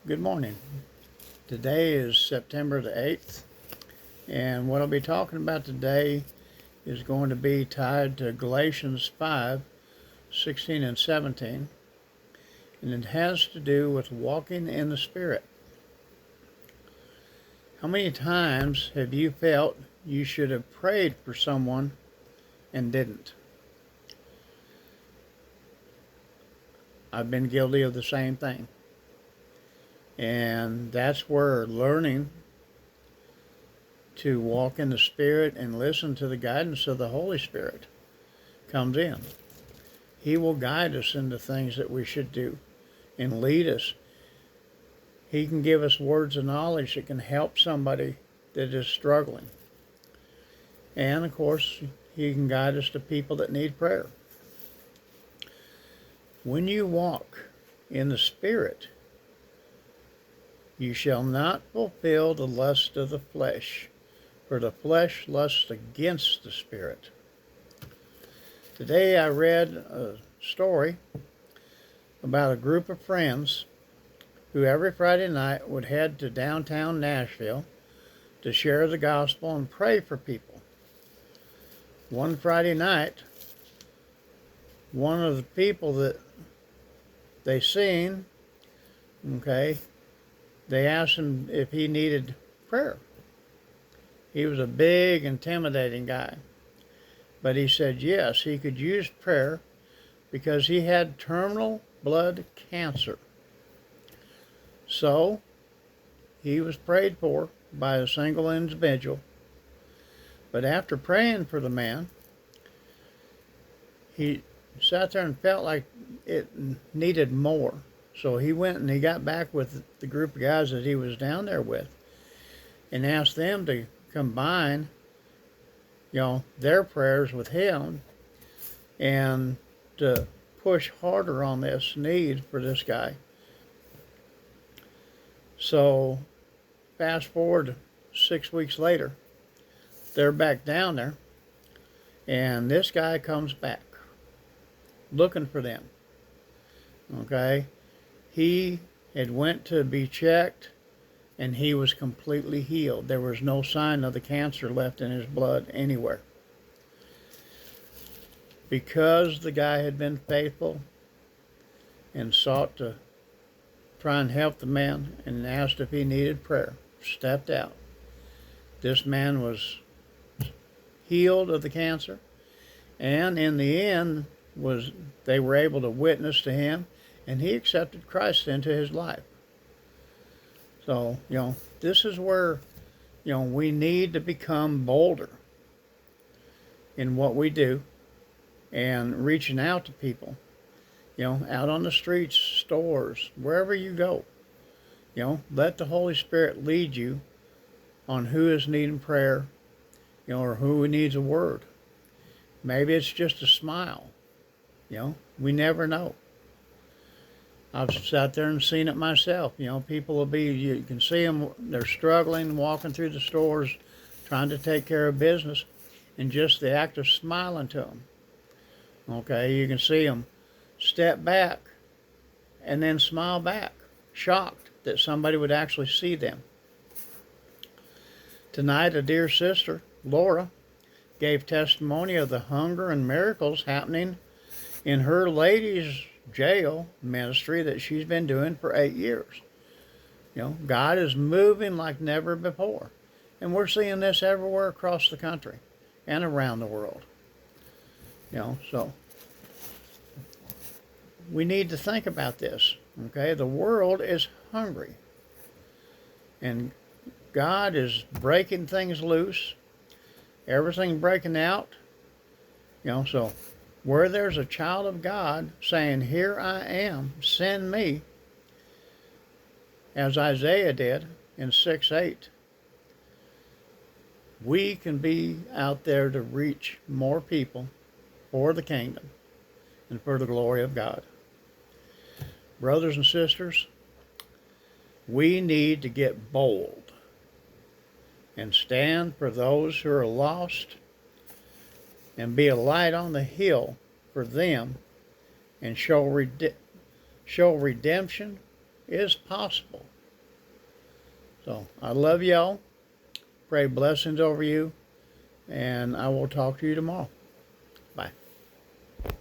Good morning. Today is September the 8th, and what I'll be talking about today is going to be tied to Galatians 5:16 and 17, and it has to do with walking in the Spirit. How many times have you felt you should have prayed for someone and didn't? I've been guilty of the same thing. And that's where learning to walk in the Spirit and listen to the guidance of the Holy Spirit comes in. He will guide us into things that we should do and lead us. He can give us words of knowledge that can help somebody that is struggling. And of course, He can guide us to people that need prayer. When you walk in the Spirit, you shall not fulfill the lust of the flesh, for the flesh lusts against the Spirit. Today I read a story about a group of friends who every Friday night would head to downtown Nashville to share the gospel and pray for people. One Friday night, one of the people that they seen, they asked him if he needed prayer. He was a big, intimidating guy. But he said yes, he could use prayer because he had terminal blood cancer. So, he was prayed for by a single individual. But after praying for the man, he sat there and felt like it needed more. So he went and he got back with the group of guys that he was down there with and asked them to combine, their prayers with him and to push harder on this need for this guy. So fast forward 6 weeks later, they're back down there and this guy comes back looking for them. He had went to be checked and he was completely healed. There was no sign of the cancer left in his blood anywhere. Because the guy had been faithful and sought to try and help the man and asked if he needed prayer, stepped out. This man was healed of the cancer, and in the end they were able to witness to him, and he accepted Christ into his life. So, this is where, we need to become bolder in what we do and reaching out to people, out on the streets, stores, wherever you go. Let the Holy Spirit lead you on who is needing prayer, or who needs a word. Maybe it's just a smile. We never know. I've sat there and seen it myself. People will be, you can see them, they're struggling, walking through the stores, trying to take care of business, and just the act of smiling to them. You can see them step back and then smile back, shocked that somebody would actually see them. Tonight, a dear sister, Laura, gave testimony of the hunger and miracles happening in her ladies' jail ministry that she's been doing for 8 years. God is moving like never before. And we're seeing this everywhere across the country and around the world. So we need to think about this. The world is hungry. And God is breaking things loose. Everything breaking out. So where there's a child of God saying, "Here I am, send me," as Isaiah did in 6:8, we can be out there to reach more people for the kingdom and for the glory of God. Brothers and sisters, we need to get bold and stand for those who are lost and be a light on the hill for them and show redemption is possible. So I love y'all. Pray blessings over you. And I will talk to you tomorrow. Bye.